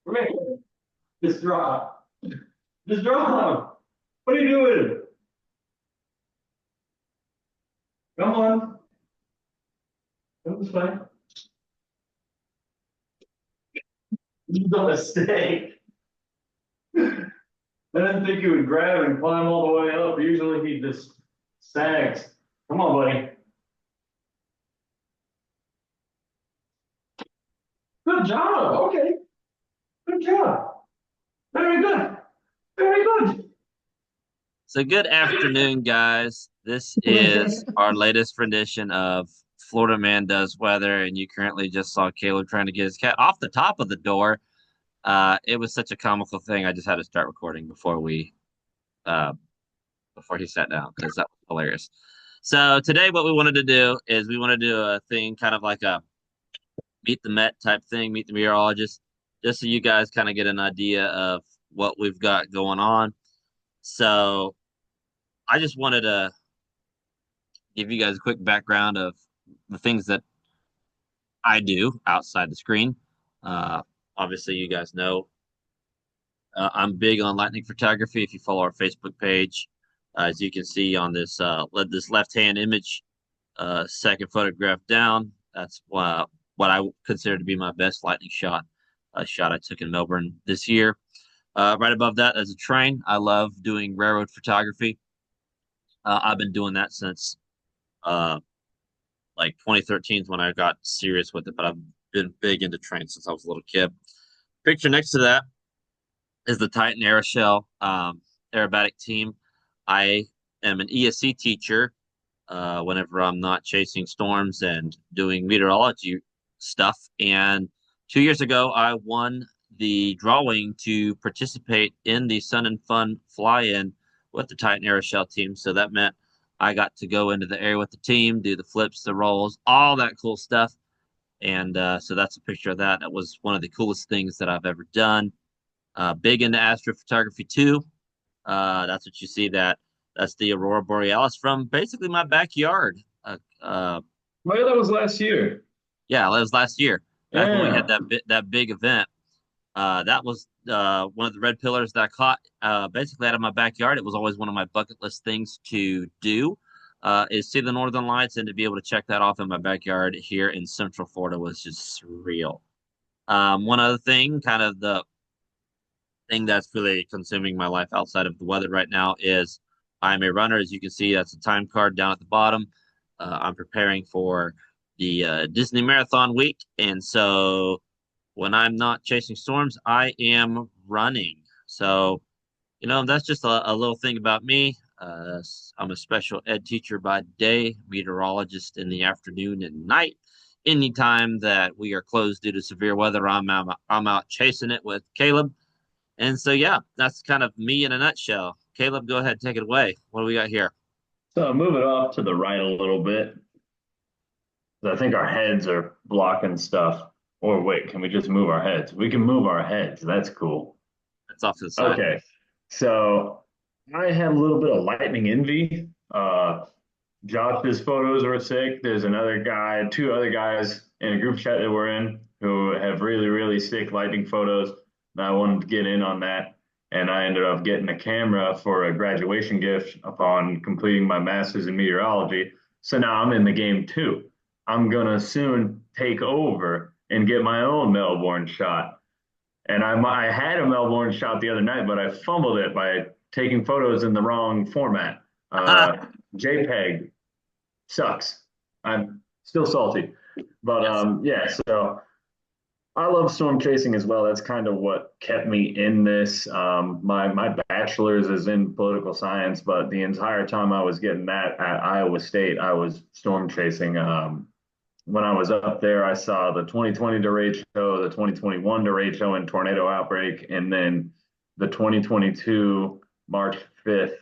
Wait, just drop. Just drop. What are you doing? Come on. That was fine. He's a mistake. I didn't think he would grab and climb all the way up. Usually he just sags. Come on, buddy. Good job. Okay. Good job. Very good. Very good. So, good afternoon, guys. This is our latest rendition of Florida Man Does Weather, and you currently just saw Caleb trying to get his cat off the top of the door. It was such a comical thing. I just had to start recording uh, before he sat down because that was hilarious. So today, what we wanted to do is we want to do a thing kind of like a meet the Met type thing, meet the meteorologist, just so you guys kind of get an idea of what we've got going on. So I just wanted to give you guys a quick background of the things that I do outside the screen. Uh, Obviously, you guys know I'm big on lightning photography. If you follow our Facebook page, as you can see on this left-hand image, second photograph down, that's what I consider to be my best lightning shot. A shot I took in Melbourne this year. Right above that is a train. I love doing railroad photography. I've been doing that since uh, like 2013 is when I got serious with it, but I've been big into trains since I was a little kid. Picture next to that is the Titan Aeroshell aerobatic team. I am an ESC teacher whenever I'm not chasing storms and doing meteorology stuff. And 2 years ago, I won the drawing to participate in the Sun and Fun fly-in with the Titan Aeroshell team. So that meant I got to go into the air with the team, do the flips, the rolls, all that cool stuff. And so that's a picture of that. That was one of the coolest things that I've ever done. Big into astrophotography too. That's what you see. That's the aurora borealis from basically my backyard. Well, that was last year. Yeah, that was last year, back when we had Yeah. that big event. That was one of the red pillars that I caught basically out of my backyard. It was always one of my bucket list things to do. Is see the northern lights, and to be able to check that off in my backyard here in Central Florida was just surreal. One other thing, kind of the thing that's really consuming my life outside of the weather right now is I'm a runner. As you can see, that's a time card down at the bottom. I'm preparing for the Disney Marathon week. And so when I'm not chasing storms, I am running. So, that's just a little thing about me. I'm a special ed teacher by day, meteorologist in the afternoon and night. Anytime that we are closed due to severe weather, I'm out chasing it with Caleb. And so, yeah, that's kind of me in a nutshell. Caleb, go ahead, take it away. What do we got here? So move it off to the right a little bit. I think our heads are blocking stuff. Or wait, can we just move our heads? We can move our heads. That's cool. That's off to the side. Okay. So I have a little bit of lightning envy. Josh's photos are sick. There's another guy, two other guys in a group chat that we're in who have really, really sick lightning photos. And I wanted to get in on that. And I ended up getting a camera for a graduation gift upon completing my master's in meteorology. So now I'm in the game too. I'm going to soon take over and get my own Melbourne shot. And I had a Melbourne shot the other night, but I fumbled it by taking photos in the wrong format. JPEG sucks. I'm still salty, but Yes. yeah. So I love storm chasing as well. That's kind of what kept me in this. My bachelor's is in political science, but the entire time I was getting that at Iowa State, I was storm chasing. When I was up there, I saw the 2020 derecho, the 2021 derecho and tornado outbreak, and then the 2022 March 5th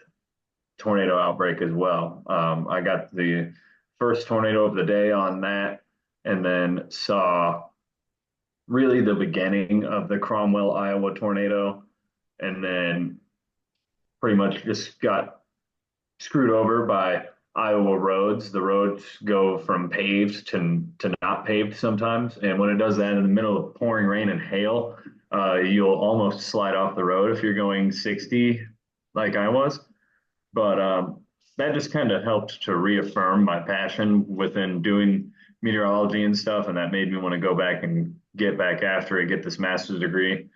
tornado outbreak as well. I got the first tornado of the day on that, and then saw really the beginning of the Cromwell, Iowa tornado, and then pretty much just got screwed over by Iowa roads. The roads go from paved to not paved sometimes, and when it does that in the middle of pouring rain and hail, you'll almost slide off the road if you're going 60, like I was. But that just kind of helped to reaffirm my passion within doing meteorology and stuff, and that made me want to go back and get back after it, get this master's degree.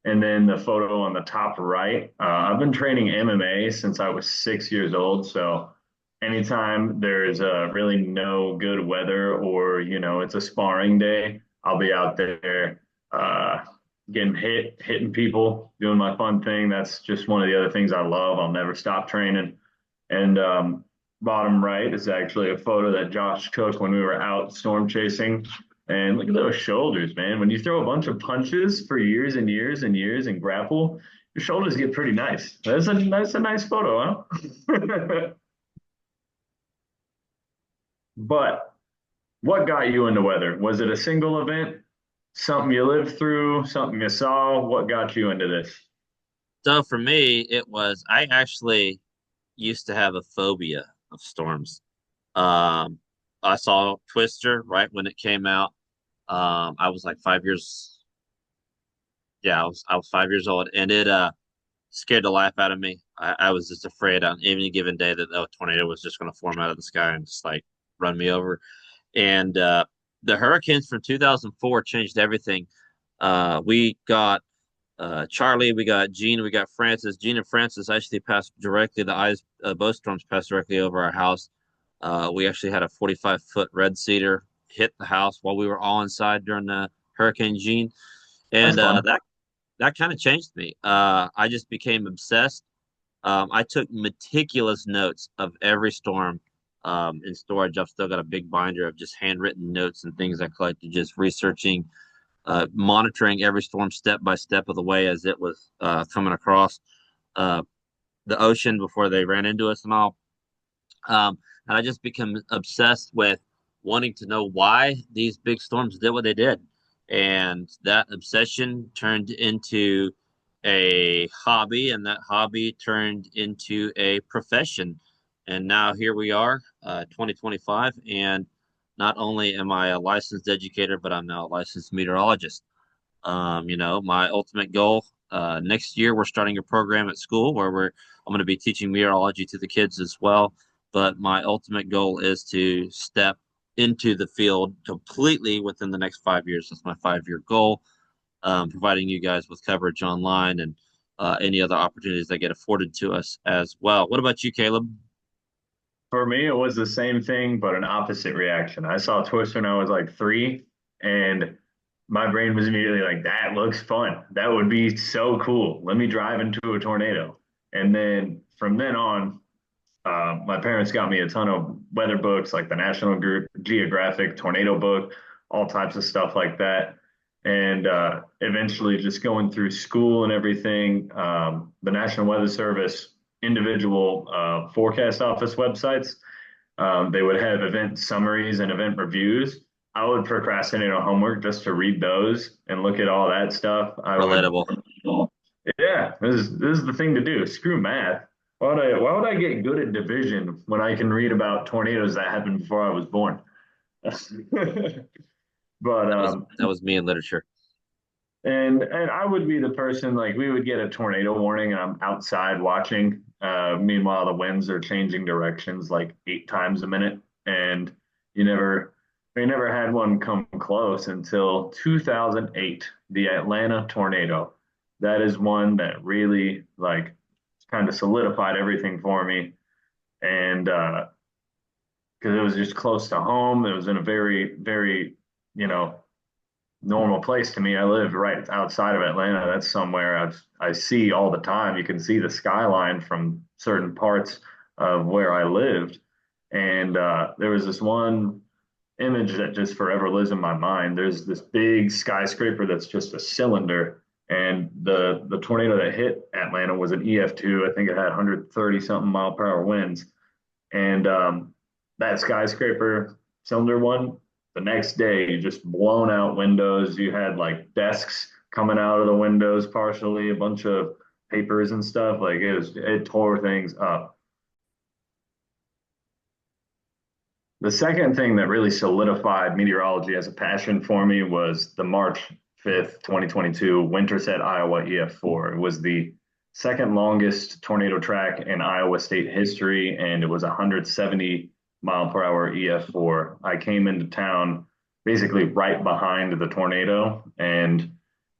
And then the photo on the top right, I've been training MMA since I was 6 years old. So anytime there's really no good weather or, it's a sparring day, I'll be out there uh, getting hitting people, doing my fun thing. That's just one of the other things I love. I'll never stop training. And bottom right is actually a photo that Josh took when we were out storm chasing. And look at those shoulders, man. When you throw a bunch of punches for years and years and years and grapple, your shoulders get pretty nice. That's a nice photo, huh? But what got you into weather? Was it a single event, something you lived through, something you saw? What got you into this? So for me, it was I actually used to have a phobia of storms. Um, I saw Twister right when it came out. I was like 5 years. Yeah, I was 5 years old, and it scared the life out of me. I was just afraid on any given day that a tornado was just going to form out of the sky and just like run me over. And the hurricanes from 2004 changed everything. We got Charlie, we got Gene, we got Francis. Gene and Francis actually passed directly. The eyes both storms passed directly over our house. We actually had a 45-foot red cedar hit the house while we were all inside during the Hurricane Gene, That's and fun. that kind of changed me. I just became obsessed. I took meticulous notes of every storm in storage. I've still got a big binder of just handwritten notes and things I collected, just researching, monitoring every storm step by step of the way as it was coming across uh, the ocean before they ran into us and all. And I just became obsessed with wanting to know why these big storms did what they did. And that obsession turned into a hobby, and that hobby turned into a profession. And now here we are, 2025. And not only am I a licensed educator, but I'm now a licensed meteorologist. My ultimate goal next year, we're starting a program at school where I'm going to be teaching meteorology to the kids as well. But my ultimate goal is to step into the field completely within the next 5 years. That's my 5-year goal, providing you guys with coverage online and any other opportunities that get afforded to us as well. What about you, Caleb? For me, it was the same thing, but an opposite reaction. I saw Twister when I was like 3, and my brain was immediately like, that looks fun. That would be so cool. Let me drive into a tornado. And then from then on, my parents got me a ton of weather books, like the National Geographic tornado book, all types of stuff like that. And eventually, just going through school and everything, the National Weather Service individual forecast office websites, they would have event summaries and event reviews. I would procrastinate on homework just to read those and look at all that stuff. Relatable. Yeah, this is the thing to do. Screw math. Why would I get good at division when I can read about tornadoes that happened before I was born? But That was me in literature. and I would be the person, like, we would get a tornado warning and I'm outside watching. Meanwhile, the winds are changing directions like 8 times a minute, and you never we never had one come close until 2008, the Atlanta tornado. That is one that really, like, kind of solidified everything for me, and because it was just close to home, it was in a very, very, you know normal place to me. I live right outside of Atlanta. That's somewhere I see all the time. You can see the skyline from certain parts of where I lived. And there was this one image that just forever lives in my mind. There's this big skyscraper that's just a cylinder. And the tornado that hit Atlanta was an EF2. I think it had 130 something mile per hour winds. And that skyscraper cylinder one, the next day, you just blown out windows. You had like desks coming out of the windows partially, a bunch of papers and stuff. Like it tore things up. The second thing that really solidified meteorology as a passion for me was the March 5th, 2022 Winterset, Iowa EF4. It was the second longest tornado track in Iowa state history, and it was 170-mile-per-hour EF4. I came into town basically right behind the tornado, and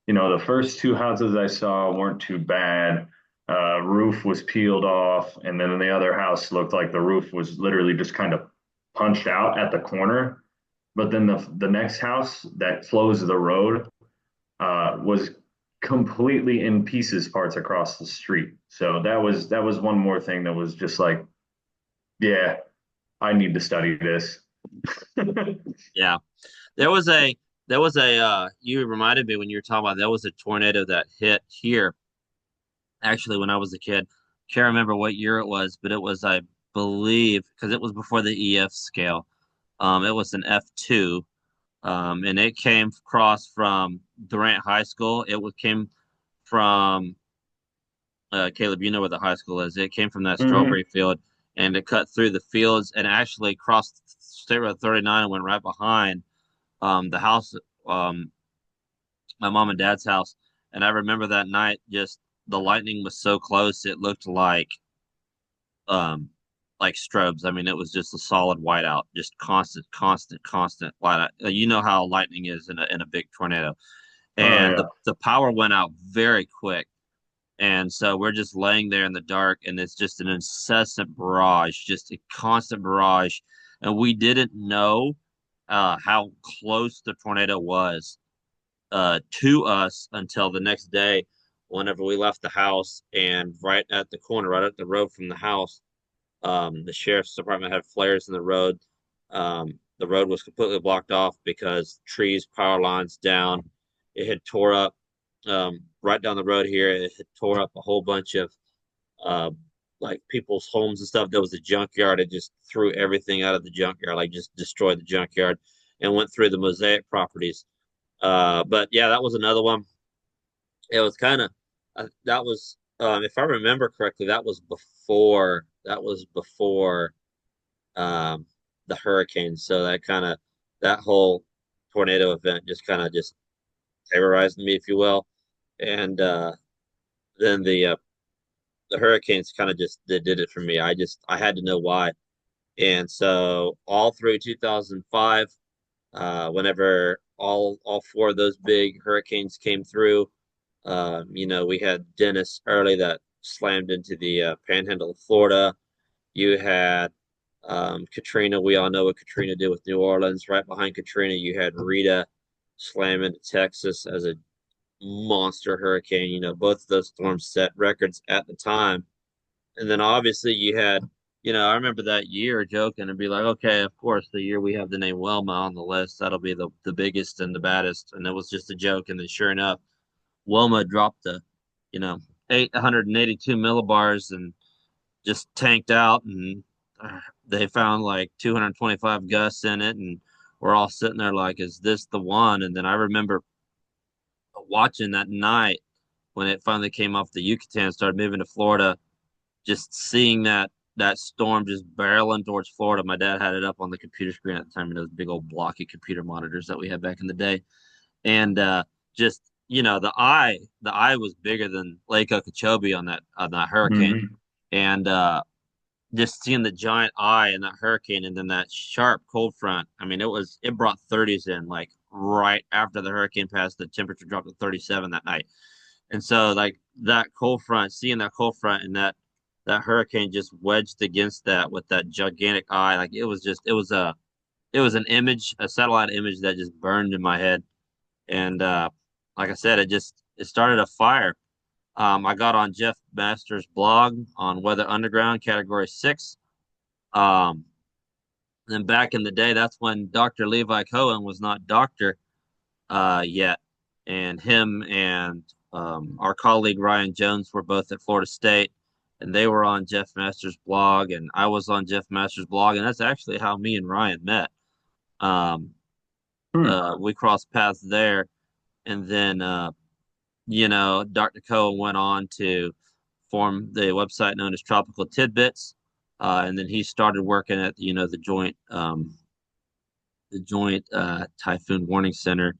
the first two houses I saw weren't too bad. Roof was peeled off, and then the other house looked like the roof was literally just kind of punched out at the corner. But then the next house that closed the road was completely in pieces parts across the street. So that was one more thing that was just like, yeah, I need to study this. Yeah. There was a you reminded me when you were talking about there was a tornado that hit here actually when I was a kid. Can't remember what year it was, but it was, I believe, because it was before the EF scale. It was an F2, and it came across from Durant High School. Came from Caleb. You know where the high school is. It came from that Mhm. strawberry field, and it cut through the fields and actually crossed State Road 39 and went right behind the house, um, my mom and dad's house. And I remember that night, just the lightning was so close, it looked um like strobes. I mean, it was just a solid whiteout, just constant, constant, constant whiteout. You know how lightning is in a big tornado, Oh and yeah. the power went out very quick. And so we're just laying there in the dark, and it's just an incessant barrage, just a constant barrage. And we didn't know how close the tornado was to us until the next day, whenever we left the house. And right at the corner, right at the road from the house, the sheriff's department had flares in the road. The road was completely blocked off because trees, power lines down. It had tore up right down the road here. It had tore up a whole bunch of uh, like people's homes and stuff. There was a junkyard. It just threw everything out of the junkyard, like just destroyed the junkyard and went through the Mosaic properties. But yeah, that was another one. It was kind of that was if I remember correctly, that was before um, the hurricane. So that whole tornado event just kind of just terrorized me, if you will. And then the hurricanes kind of just did it for me. I had to know why. And so all through 2005, whenever all four of those big hurricanes came through, we had Dennis early that slammed into the panhandle of Florida. You had Katrina. We all know what Katrina did with New Orleans. Right behind Katrina, you had Rita slam into Texas as a monster hurricane. Both of those storms set records at the time. And then obviously you had, I remember that year joking and be like, okay, of course, the year we have the name Wilma on the list, that'll be the biggest and the baddest. And it was just a joke. And then sure enough, Wilma dropped you know, 882 millibars and just tanked out. And they found like 225 gusts in it. And we're all sitting there like, is this the one? And then I remember watching that night when it finally came off the Yucatan, started moving to Florida, just seeing that storm just barreling towards Florida. My dad had it up on the computer screen at the time, those big old blocky computer monitors that we had back in the day. And just the eye was bigger than Lake Okeechobee on that hurricane. Mhm. And just seeing the giant eye in that hurricane and then that sharp cold front. I mean, it brought 30s in like right after the hurricane passed. The temperature dropped to 37 that night. And so like that cold front, seeing that cold front and that hurricane just wedged against that with that gigantic eye, like it was an image, a satellite image that just burned in my head. And like I said, it started a fire. I got on Jeff Masters' blog on Weather Underground, Category 6. Um, then back in the day, that's when Dr. Levi Cohen was not doctor yet, and him and our colleague Ryan Jones were both at Florida State, and they were on Jeff Masters' blog, and I was on Jeff Masters' blog, and that's actually how me and Ryan met. Um, Hmm. we crossed paths there, and then Dr. Cohen went on to form the website known as Tropical Tidbits. and then he started working at the joint typhoon warning center,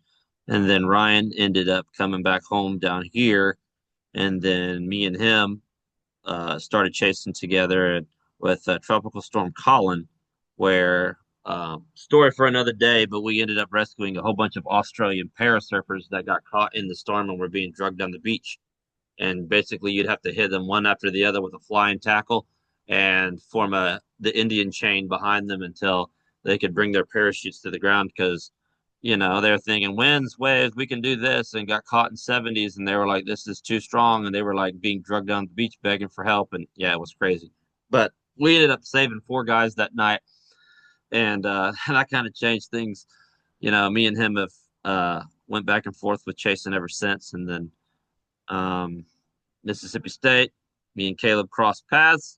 and then Ryan ended up coming back home down here, and then me and him started chasing together with Tropical Storm Colin, where story for another day, but we ended up rescuing a whole bunch of Australian parasurfers that got caught in the storm and were being drugged down the beach. And basically, you'd have to hit them one after the other with a flying tackle and form the Indian chain behind them until they could bring their parachutes to the ground because they're thinking winds, waves, we can do this, and got caught in 70s, and they were like, this is too strong, and they were like being drugged down the beach begging for help, and yeah, it was crazy. But we ended up saving four guys that night, and that kind of changed things. Me and him have went back and forth with chasing ever since, and then um, Mississippi State, me and Kaleb crossed paths.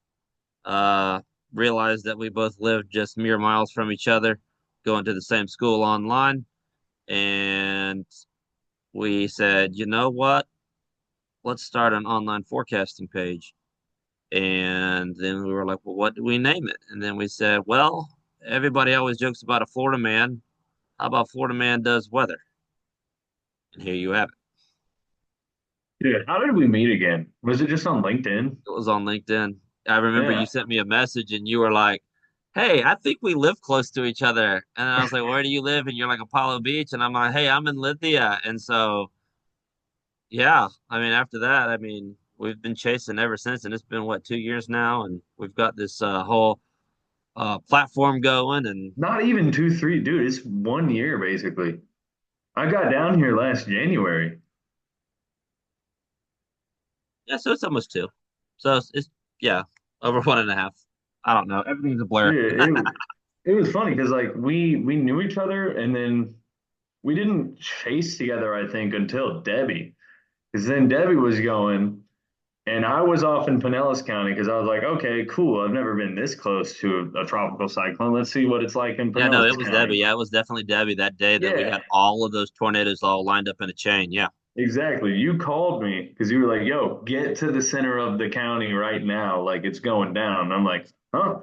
Uh, Realized that we both lived just mere miles from each other, going to the same school online, and we said, you know what? Let's start an online forecasting page. And then we were like, well, what do we name it? And then we said, well, everybody always jokes about a Florida man. How about Florida man does weather? And here you have it. Dude, how did we meet again? Was it just on LinkedIn? It was on LinkedIn. I remember you Yeah. sent me a message and you were like, hey, I think we live close to each other. And I was like, where do you live? And you're like, Apollo Beach. And I'm like, hey, I'm in Lithia. And so, yeah, I mean, after that, I mean, we've been chasing ever since. And it's been, what, 2 years now? And we've got this whole platform going. And Not even two, three, dude. It's 1 year basically. I got down here last January. yeah, so it's almost two. So yeah, over 1.5. I don't know. Everything's a blur. Yeah, it was funny because like we knew each other and then we didn't chase together, I think, until Debbie. Because then Debbie was going and I was off in Pinellas County because I was like, okay, cool. I've never been this close to a tropical cyclone. Let's see what it's like in Yeah, no, Pinellas it was Debbie. County. Yeah, it was definitely Debbie that day that we Yeah, had all of those tornadoes all lined up in a chain. Yeah. exactly. You called me because you were like, yo, get to the center of the county right now. Like it's going down. And I'm like, huh?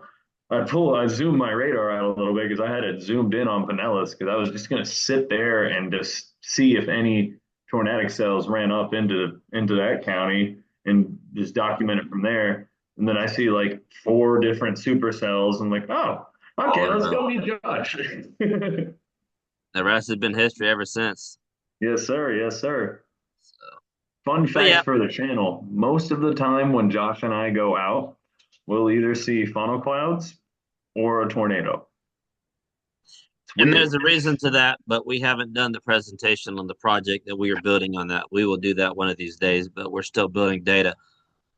I zoomed my radar out a little bit because I had it zoomed in on Pinellas because I was just gonna sit there and just see if any tornadic cells ran up into that county and just document it from there. And then I see like four different supercells. I'm like, oh, All okay, in a let's row. go meet Josh. The rest has been history ever since. Yes, sir. Yes, sir. So, Fun but fact yeah, for the channel, most of the time when Josh and I go out, we'll either see funnel clouds or a tornado. It's and there's weird. a reason to that, but we haven't done the presentation on the project that we are building on that. We will do that one of these days, but we're still building data.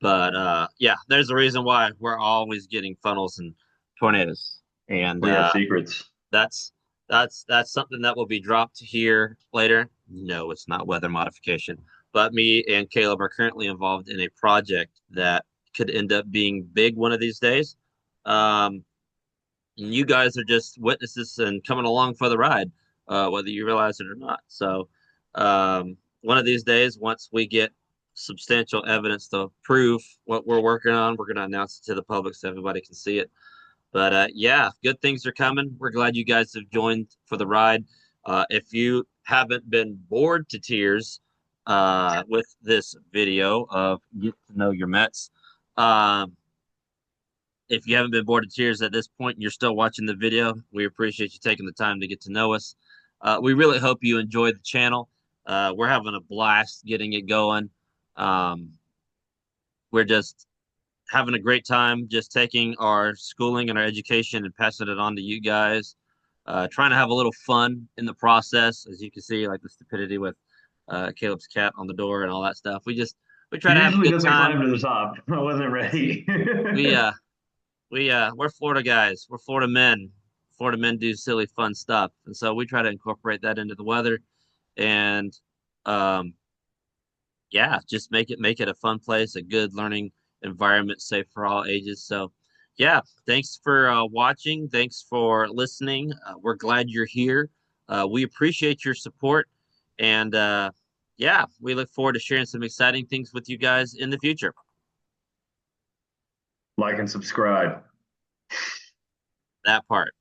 But yeah, there's a reason why we're always getting funnels and tornadoes. And We have secrets. that's that's something that will be dropped here later. No, it's not weather modification. But me and Kaleb are currently involved in a project that could end up being big one of these days. Um, and you guys are just witnesses and coming along for the ride, whether you realize it or not. So, one of these days, once we get substantial evidence to prove what we're working on, we're going to announce it to the public so everybody can see it. But yeah, good things are coming. We're glad you guys have joined for the ride. If you haven't been bored to tears with this video of get to know your Mets, um, if you haven't been bored to tears at this point and you're still watching the video, we appreciate you taking the time to get to know us. We really hope you enjoy the channel. We're having a blast getting it going. Um, we're just having a great time just taking our schooling and our education and passing it on to you guys. Trying to have a little fun in the process, as you can see, like the stupidity with Caleb's cat on the door and all that stuff. We try He to have a usually good doesn't time. climb to the top. I wasn't ready. We we're Florida guys. We're Florida men. Florida men do silly fun stuff, and so we try to incorporate that into the weather and um, yeah, just make it a fun place, a good learning environment, safe for all ages. So, yeah, thanks for watching. Thanks for listening. We're glad you're here. We appreciate your support, and yeah, we look forward to sharing some exciting things with you guys in the future. Like and subscribe. That part.